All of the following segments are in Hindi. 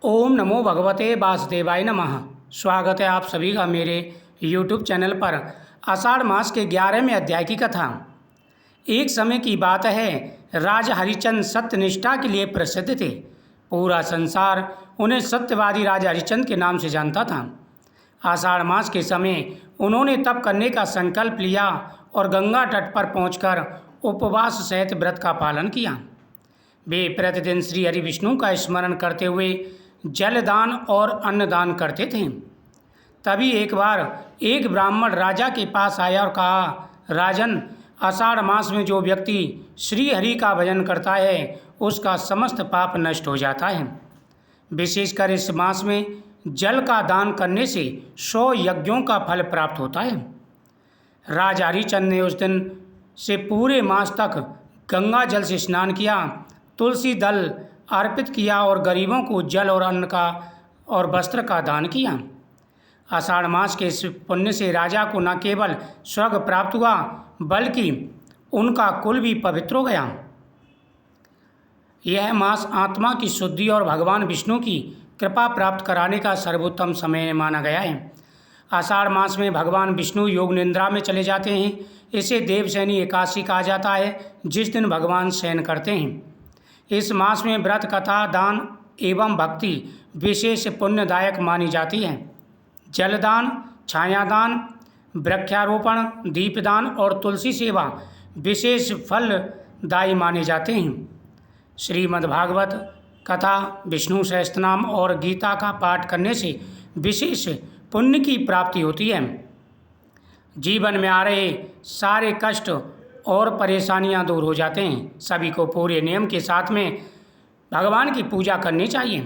ओम नमो भगवते वासुदेवाय नमः। स्वागत है आप सभी का मेरे YouTube चैनल पर। आषाढ़ मास के 11वें अध्याय की कथा। एक समय की बात है, राजा हरिश्चंद्र सत्यनिष्ठा के लिए प्रसिद्ध थे। पूरा संसार उन्हें सत्यवादी राजा हरिश्चंद्र के नाम से जानता था। आषाढ़ मास के समय उन्होंने तप करने का संकल्प लिया और गंगा तट पर पहुंचकर उपवास सहित व्रत का पालन किया। वे प्रतिदिन श्री हरि विष्णु का स्मरण करते हुए जलदान और अन्नदान करते थे। तभी एक बार एक ब्राह्मण राजा के पास आया और कहा, राजन, आषाढ़ मास में जो व्यक्ति श्री हरि का भजन करता है उसका समस्त पाप नष्ट हो जाता है। विशेषकर इस मास में जल का दान करने से 100 यज्ञों का फल प्राप्त होता है। राजा हरिश्चंद्र ने उस दिन से पूरे मास तक गंगा जल से स्नान किया, तुलसी दल अर्पित किया और गरीबों को जल और अन्न का और वस्त्र का दान किया। आषाढ़ मास के इस पुण्य से राजा को न केवल स्वर्ग प्राप्त हुआ बल्कि उनका कुल भी पवित्र हो गया। यह मास आत्मा की शुद्धि और भगवान विष्णु की कृपा प्राप्त कराने का सर्वोत्तम समय माना गया है। आषाढ़ मास में भगवान विष्णु योग निद्रा में चले जाते हैं। इसे देवशयनी एकादशी कहा जाता है, जिस दिन भगवान शयन करते हैं। इस मास में व्रत, कथा, दान एवं भक्ति विशेष पुण्यदायक मानी जाती है। जलदान, छायादान, वृक्षारोपण, दीपदान और तुलसी सेवा विशेष फलदायी माने जाते हैं। श्रीमद्भागवत कथा, विष्णु सहस्त्रनाम और गीता का पाठ करने से विशेष पुण्य की प्राप्ति होती है। जीवन में आ रहे सारे कष्ट और परेशानियां दूर हो जाते हैं। सभी को पूरे नियम के साथ में भगवान की पूजा करनी चाहिए।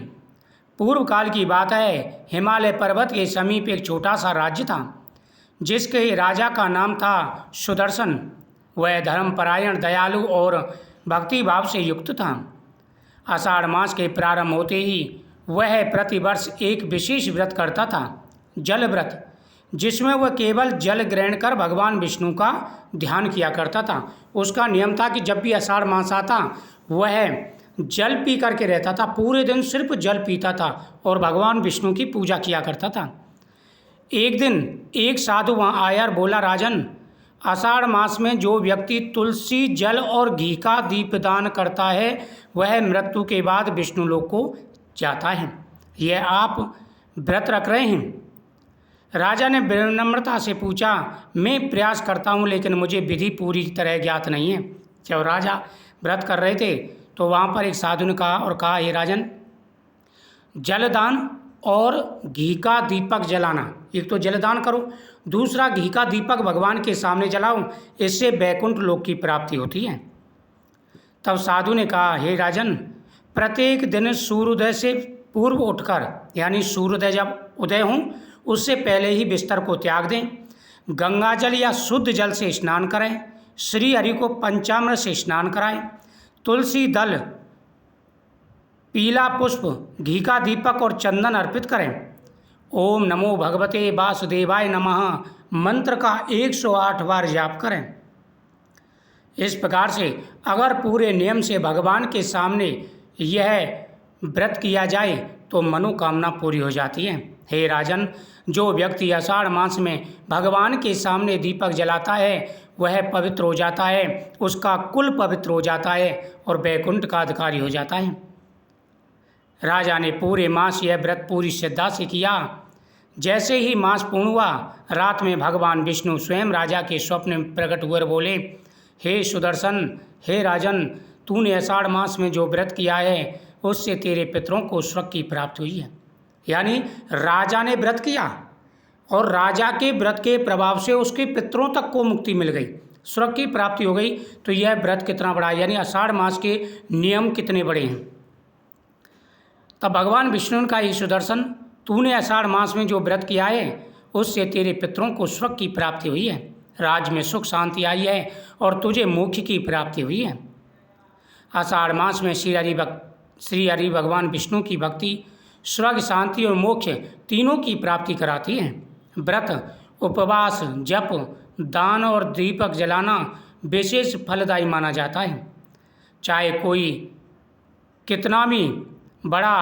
पूर्व काल की बात है, हिमालय पर्वत के समीप एक छोटा सा राज्य था, जिसके राजा का नाम था सुदर्शन। वह धर्मपरायण, दयालु और भक्ति भाव से युक्त था। आषाढ़ मास के प्रारंभ होते ही वह प्रतिवर्ष एक विशेष व्रत करता था, जल व्रत, जिसमें वह केवल जल ग्रहण कर भगवान विष्णु का ध्यान किया करता था। उसका नियम था कि जब भी आषाढ़ मास आता वह जल पी करके रहता था, पूरे दिन सिर्फ जल पीता था और भगवान विष्णु की पूजा किया करता था। एक दिन एक साधु वहाँ आया और बोला, राजन, आषाढ़ मास में जो व्यक्ति तुलसी, जल और घी का दीपदान करता है वह मृत्यु के बाद विष्णु लोक को जाता है। यह आप व्रत रख रहे हैं? राजा ने विनम्रता से पूछा, मैं प्रयास करता हूँ लेकिन मुझे विधि पूरी तरह ज्ञात नहीं है। जब राजा व्रत कर रहे थे तो वहाँ पर एक साधु ने कहा, हे राजन, जलदान और घी का दीपक जलाना, एक तो जलदान करो, दूसरा घी का दीपक भगवान के सामने जलाओ, इससे वैकुंठ लोक की प्राप्ति होती है। तब साधु ने कहा, हे राजन, प्रत्येक दिन सूर्योदय से पूर्व उठकर, यानी सूर्योदय जब उदय हो उससे पहले ही बिस्तर को त्याग दें, गंगा जल या शुद्ध जल से स्नान करें, श्री हरि को पंचामृत से स्नान कराएं, तुलसी दल, पीला पुष्प, घी का दीपक और चंदन अर्पित करें। ओम नमो भगवते वासुदेवाय नमः मंत्र का 108 बार जाप करें। इस प्रकार से अगर पूरे नियम से भगवान के सामने यह व्रत किया जाए तो मनोकामना पूरी हो जाती है। हे राजन, जो व्यक्ति आषाढ़ मास में भगवान के सामने दीपक जलाता है वह पवित्र हो जाता है, उसका कुल पवित्र हो जाता है और वैकुंठ का अधिकारी हो जाता है। राजा ने पूरे मास यह व्रत पूरी श्रद्धा से किया। जैसे ही मास पूर्ण हुआ, रात में भगवान विष्णु स्वयं राजा के स्वप्न में प्रकट हुए और बोले, हे सुदर्शन, हे राजन, तूने आषाढ़ मास में जो व्रत किया है उससे तेरे पितरों को स्वर्ग की प्राप्ति हुई है। यानी राजा ने व्रत किया और राजा के व्रत के प्रभाव से उसके पितरों तक को मुक्ति मिल गई, स्वर्ग की प्राप्ति हो गई। तो यह व्रत कितना बड़ा है, यानी आषाढ़ मास के नियम कितने बड़े हैं। तब भगवान विष्णु का ही सुदर्शन, तूने आषाढ़ मास में जो व्रत किया है उससे तेरे पितरों को स्वर्ग की प्राप्ति हुई है, राज्य में सुख शांति आई है और तुझे मोक्ष की प्राप्ति हुई है। आषाढ़ मास में श्री हरि भगवान विष्णु की भक्ति स्वर्ग, शांति और मोक्ष तीनों की प्राप्ति कराती है। व्रत, उपवास, जप, दान और दीपक जलाना विशेष फलदायी माना जाता है। चाहे कोई कितना भी बड़ा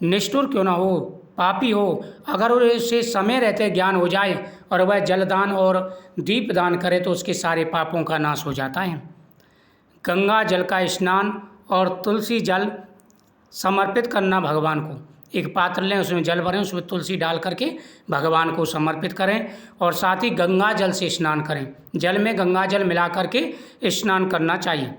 निष्ठुर क्यों ना हो, पापी हो, अगर उसे समय रहते ज्ञान हो जाए और वह जलदान और दीपदान करे तो उसके सारे पापों का नाश हो जाता है। गंगा जल का स्नान और तुलसी जल समर्पित करना भगवान को। एक पात्र लें, उसमें जल भरें, उसमें तुलसी डाल करके भगवान को समर्पित करें और साथ ही गंगा जल से स्नान करें। जल में गंगा जल मिला करके स्नान करना चाहिए।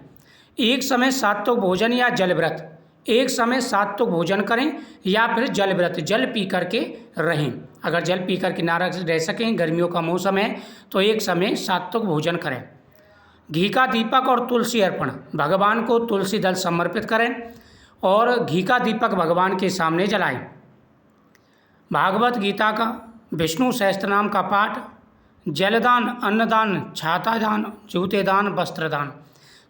एक समय सात्विक भोजन या जल व्रत, एक समय सात्विक भोजन करें या फिर जल व्रत, जल पी करके रहें। अगर जल पी करके ना रह सकें, गर्मियों का मौसम है, तो एक समय सात्विक भोजन करें। घी का दीपक और तुलसी अर्पण, भगवान को तुलसी दल समर्पित करें और घी का दीपक भगवान के सामने जलाएं। भागवत गीता का, विष्णु सहस्त्रनाम का पाठ, जलदान, अन्नदान, छातादान, जूतेदान, वस्त्रदान,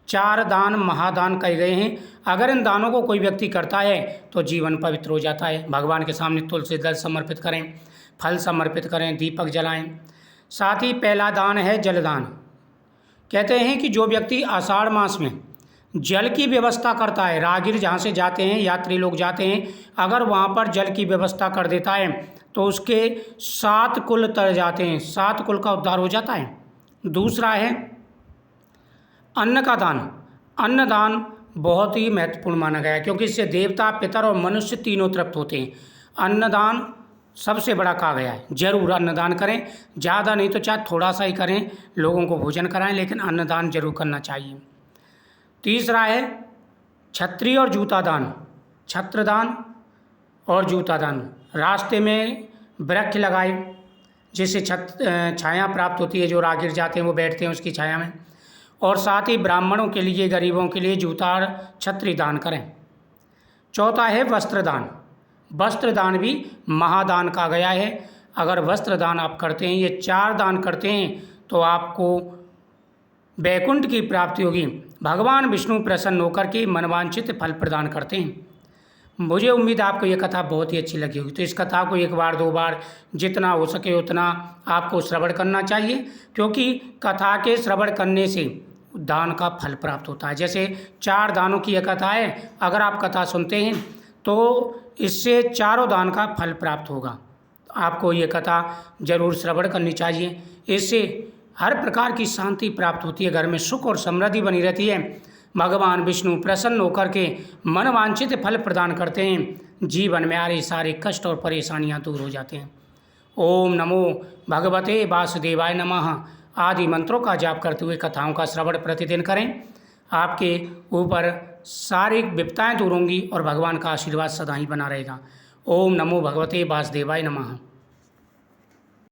4 दान महादान कहे गए हैं। अगर इन दानों को कोई व्यक्ति करता है तो जीवन पवित्र हो जाता है। भगवान के सामने तुलसी दल समर्पित करें, फल समर्पित करें, दीपक जलाएं। साथ ही पहला दान है जलदान। कहते हैं कि जो व्यक्ति आषाढ़ मास में जल की व्यवस्था करता है, राहगीर जहाँ से जाते हैं, यात्री लोग जाते हैं, अगर वहाँ पर जल की व्यवस्था कर देता है तो उसके 7 कुल तर जाते हैं, 7 कुल का उद्धार हो जाता है। दूसरा है अन्न का दान। अन्नदान बहुत ही महत्वपूर्ण माना गया है क्योंकि इससे देवता, पितर और मनुष्य तीनों तृप्त होते हैं। अन्नदान सबसे बड़ा कहा गया है। जरूर अन्नदान करें, ज़्यादा नहीं तो चाहे थोड़ा सा ही करें, लोगों को भोजन कराएं, लेकिन अन्नदान जरूर करना चाहिए। तीसरा है छत्री और जूता दान। छत्रदान और जूता दान, रास्ते में वृक्ष लगाए जिससे छाया प्राप्त होती है, जो राहगीर जाते हैं वो बैठते हैं उसकी छाया में। और साथ ही ब्राह्मणों के लिए, गरीबों के लिए जूता और छत्री दान करें। चौथा है वस्त्रदान। वस्त्रदान भी महादान कहा गया है। अगर वस्त्रदान आप करते हैं, ये 4 दान करते हैं तो आपको वैकुंठ की प्राप्ति होगी। भगवान विष्णु प्रसन्न होकर के मनवांछित फल प्रदान करते हैं। मुझे उम्मीद आपको ये कथा बहुत ही अच्छी लगी होगी। तो इस कथा को 1 बार 2 बार जितना हो सके उतना आपको श्रवण करना चाहिए, क्योंकि कथा के श्रवण करने से दान का फल प्राप्त होता है। जैसे 4 दानों की यह कथा है, अगर आप कथा सुनते हैं तो इससे 4 दान का फल प्राप्त होगा। आपको ये कथा जरूर श्रवण करनी चाहिए। इससे हर प्रकार की शांति प्राप्त होती है, घर में सुख और समृद्धि बनी रहती है। भगवान विष्णु प्रसन्न होकर के मनवांछित फल प्रदान करते हैं। जीवन में आ रही सारे कष्ट और परेशानियां दूर हो जाते हैं। ओम नमो भगवते वासुदेवाय नमः आदि मंत्रों का जाप करते हुए कथाओं का श्रवण प्रतिदिन करें। आपके ऊपर सारी विपदाएं दूर होंगी और भगवान का आशीर्वाद सदा ही बना रहेगा। ओम नमो भगवते वासुदेवाय नमः।